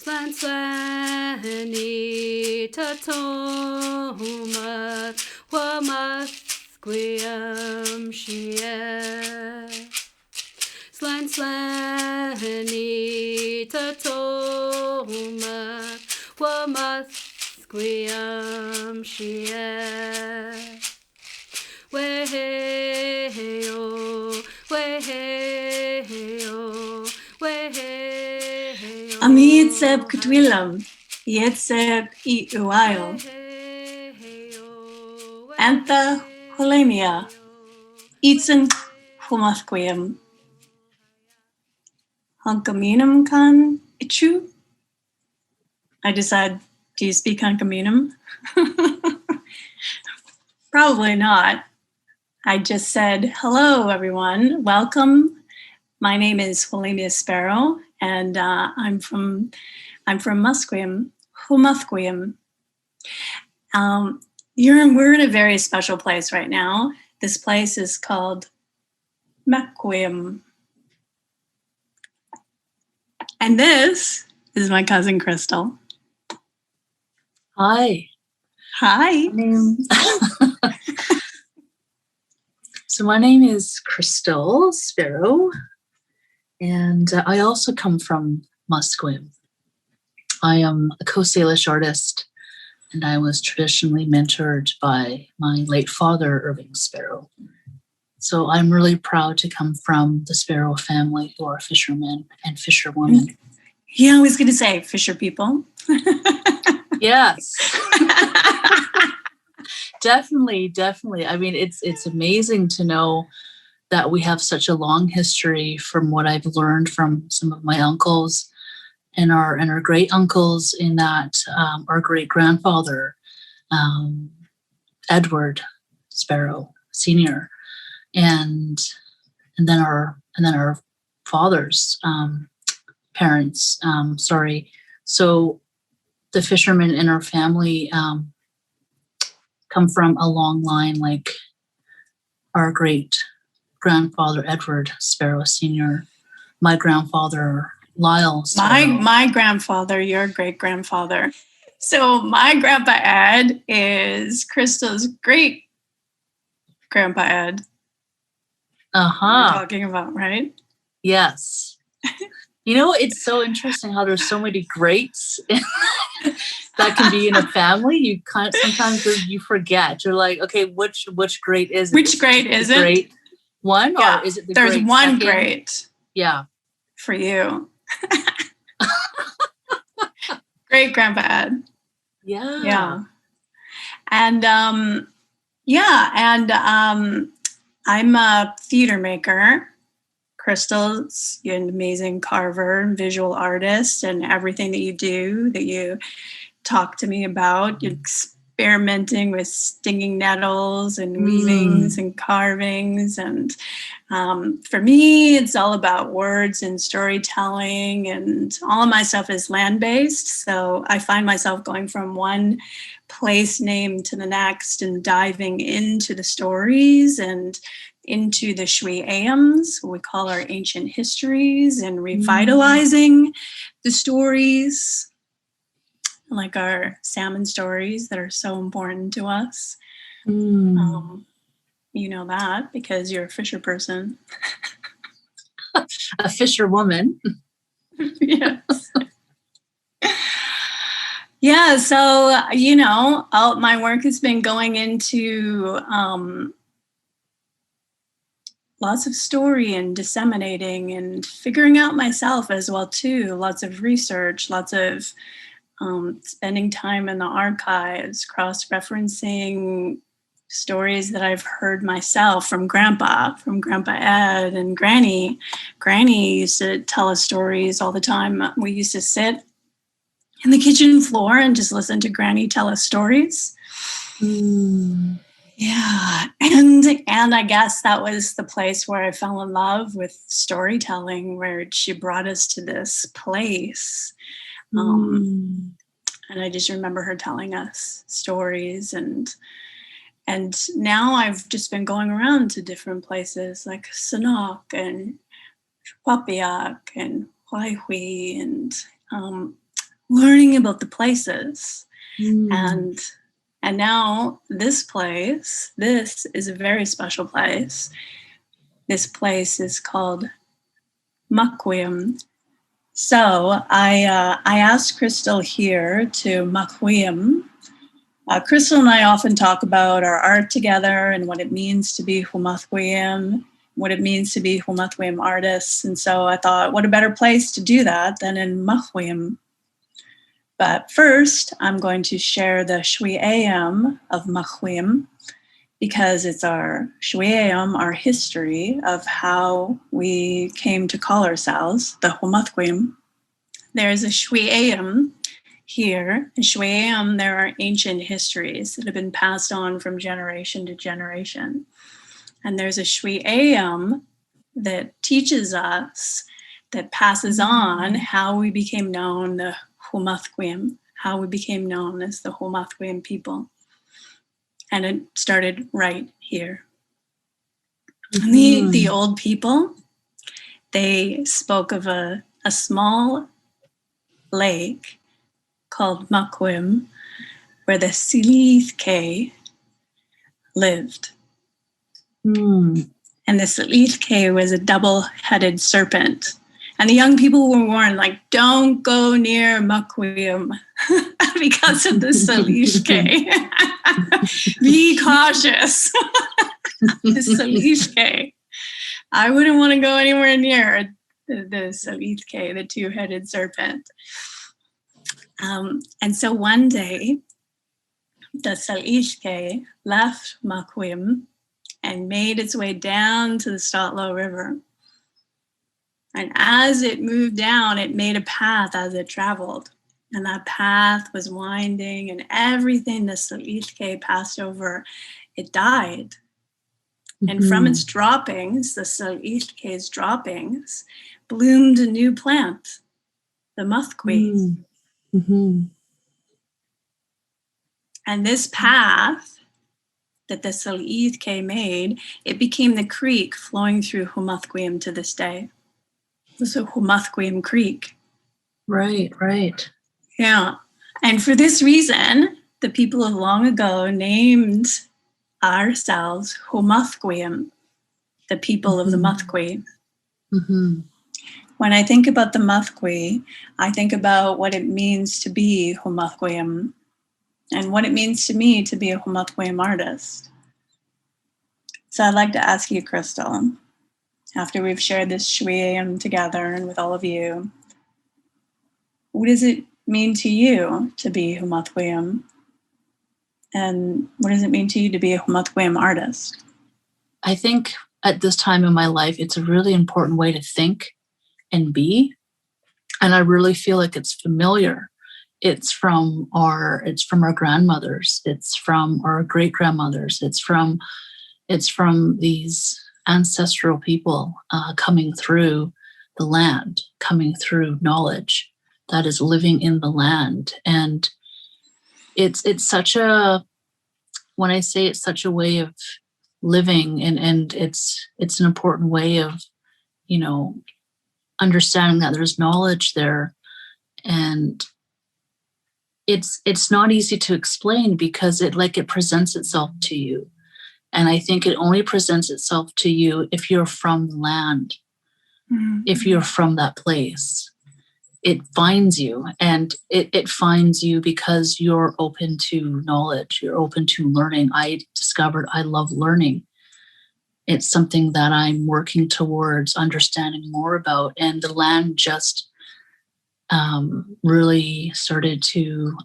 Slan slani tatoma wamasquiam shia. Slan slani tatoma wamasquiam shia. Weheo, weheo, weheo. Amit seb kutwilam, yet seb I uayo. Antha holemia, itsen humathquiam. Hunkaminum kan ichu? I decide, do you speak Hunkaminum? Probably not. I just said, hello, everyone. Welcome. My name is Holemia Sparrow, and I'm from Musqueam, Humathqueam. We're in a very special place right now. This place is called Mequeam. And this is my cousin Crystal. Hi. Hi. So my name is Crystal Sparrow, and I also come from Musqueam. I am a Coast Salish artist, and I was traditionally mentored by my late father, Irving Sparrow. So I'm really proud to come from the Sparrow family, who are fishermen and fisherwomen. Yeah, I was going to say fisher people. Yes. Definitely. I mean, it's amazing to know that we have such a long history from what I've learned from some of my uncles and our great uncles, in that our great grandfather, Edward Sparrow Sr., and then our fathers' parents. So the fishermen in our family come from a long line, like our great grandfather Edward Sparrow Sr., my grandfather Lyle Sparrow. My grandfather, your great grandfather. So my grandpa Ed is Crystal's great grandpa Ed. We're talking about, right? Yes. You know, it's so interesting how there's so many greats that can be in a family. You can't, sometimes you forget. You're like, okay, which great is it? Which great is it? Great one, yeah. Or is it the There's great one second? Great. Yeah. For you. Great grandpa Ed. Yeah. Yeah. And I'm a theater maker. Crystal's an amazing carver and visual artist, and everything that you do, that you talk to me about, experimenting with stinging nettles and weavings and carvings. And for me, it's all about words and storytelling, and all of my stuff is land-based. So I find myself going from one place name to the next and diving into the stories and into the Shui Ayams, what we call our ancient histories, and revitalizing the stories, like our salmon stories that are so important to us. You know that because you're a fisher person. A fisher woman. Yes. Yeah, so, you know, my work has been going into lots of story and disseminating and figuring out myself as well, too. Lots of research, lots of spending time in the archives, cross-referencing stories that I've heard myself from Grandpa Ed and Granny. Granny used to tell us stories all the time. We used to sit in the kitchen floor and just listen to Granny tell us stories. Yeah, and I guess that was the place where I fell in love with storytelling, where she brought us to this place. And I just remember her telling us stories, and now I've just been going around to different places like Sanok and Wapiak and Waihui and learning about the places. Mm. And now this place, this is a very special place. This place is called Musqueam. So I asked Crystal here to Musqueam. Crystal and I often talk about our art together and what it means to be Humusqueam, what it means to be Humusqueam artists. And so I thought, what a better place to do that than in Musqueam. But first, I'm going to share the Shwe'ayam of Musqueam, because it's our Shwe'ayam, our history of how we came to call ourselves the Humusqueam. There's a Shwe'ayam here. In Shwe'ayam, there are ancient histories that have been passed on from generation to generation. And there's a Shwe'ayam that teaches us, that passes on how we became known, the Humusqueam, how we became known as the Humusqueam people. And it started right here. And the old people, they spoke of a small lake called Musqueam, where the Silithke lived. Mm. And the Silithke was a double-headed serpent. And the young people were warned, like, don't go near Musqueam because of the Silithke. Be cautious. The Silithke. I wouldn't want to go anywhere near the Silithke, the two-headed serpent. And so one day, the Silithke left Musqueam and made its way down to the Stotlow River. And as it moved down, it made a path as it traveled. And that path was winding, and everything the Silithke passed over, it died. And from its droppings, the Silithke's droppings, bloomed a new plant, the Musqueam. And this path that the Silithke made, it became the creek flowing through Humusqueam to this day. It was a Humusqueam Creek. Right. Yeah. And for this reason, the people of long ago named ourselves Humusqueam, the people of the Musqueam. When I think about the Musqueam, I think about what it means to be Humusqueam and what it means to me to be a Humusqueam artist. So I'd like to ask you, Crystal, after we've shared this Shwe'ayam together and with all of you, what does it mean to you to be Humusqueam? And what does it mean to you to be a Humusqueam artist? I think at this time in my life, it's a really important way to think and be. And I really feel like it's familiar. It's from our grandmothers. It's from our great grandmothers. It's from these ancestral people coming through the land, coming through knowledge that is living in the land. And it's such a, when I say it's such a way of living, and it's an important way of, understanding that there's knowledge there. And it's not easy to explain because it presents itself to you. And I think it only presents itself to you if you're from the land, if you're from that place. It finds you, and it finds you because you're open to knowledge. You're open to learning. I discovered I love learning. It's something that I'm working towards understanding more about. And the land just really started to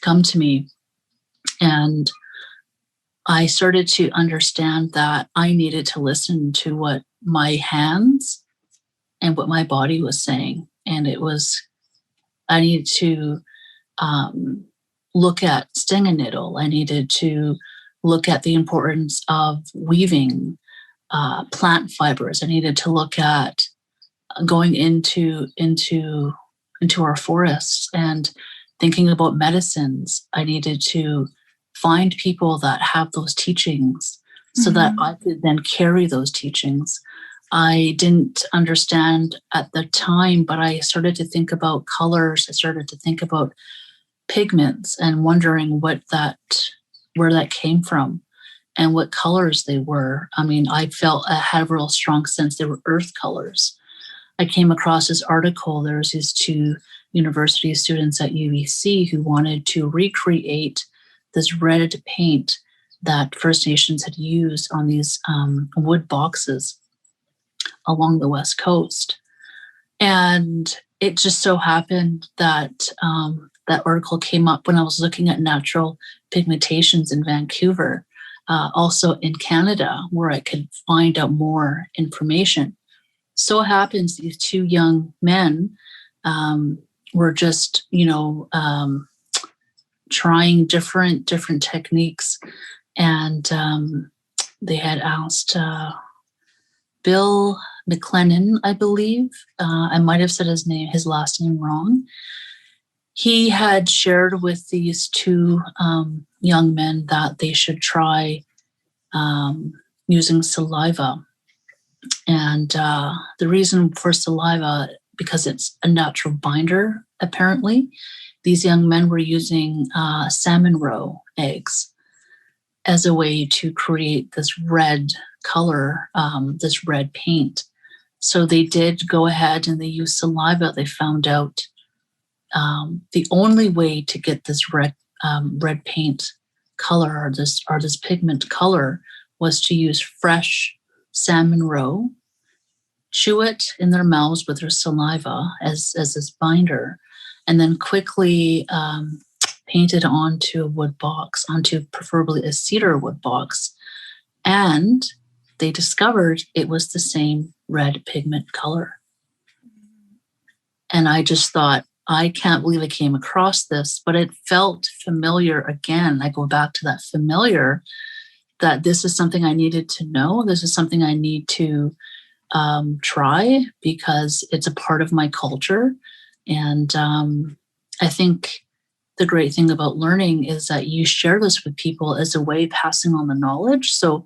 come to me. And I started to understand that I needed to listen to what my hands and what my body was saying. And I needed to look at sting a needle. I needed to look at the importance of weaving plant fibers. I needed to look at going into our forests and thinking about medicines. I needed to find people that have those teachings so that I could then carry those teachings. I didn't understand at the time, but I started to think about colors. I started to think about pigments and wondering where that came from and what colors they were. I mean, I had a real strong sense they were earth colors. I came across this article. There was these two university students at UBC who wanted to recreate this red paint that First Nations had used on these wood boxes along the West Coast. And it just so happened that that article came up when I was looking at natural pigmentations in Vancouver, also in Canada, where I could find out more information. So it happens these two young men were just, trying different techniques, and they had asked Bill McLennan, I believe. I might have said his last name wrong. He had shared with these two young men that they should try using saliva. And the reason for saliva, because it's a natural binder, apparently. These young men were using salmon roe eggs as a way to create this red color, this red paint. So they did go ahead and they used saliva. They found out the only way to get this red paint color or this pigment color was to use fresh salmon roe, chew it in their mouths with their saliva as this binder, and then quickly paint it onto a wood box, onto preferably a cedar wood box. And they discovered it was the same red pigment color. And I just thought, I can't believe I came across this, but it felt familiar again. I go back to that familiar, that this is something I needed to know. This is something I need to try because it's a part of my culture. And I think the great thing about learning is that you share this with people as a way of passing on the knowledge. So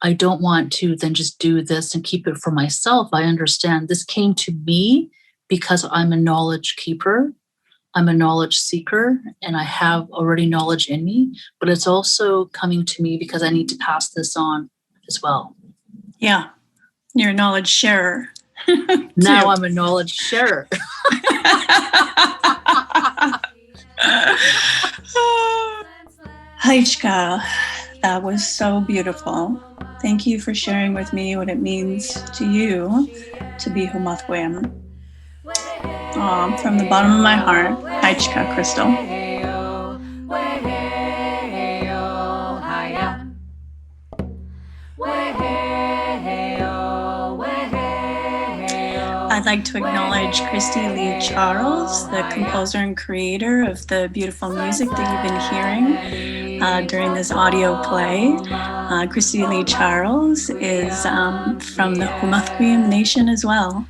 I don't want to then just do this and keep it for myself. I understand this came to me because I'm a knowledge keeper. I'm a knowledge seeker, and I have already knowledge in me, but it's also coming to me because I need to pass this on as well. Yeah. You're a knowledge sharer. Now I'm a knowledge sharer. Haichka, that was so beautiful. Thank you for sharing with me what it means to you to be Humathwem. From the bottom of my heart, Haichka, Crystal. I'd like to acknowledge Christy Lee Charles, the composer and creator of the beautiful music that you've been hearing during this audio play. Christy Lee Charles is from the Humathwem Nation as well.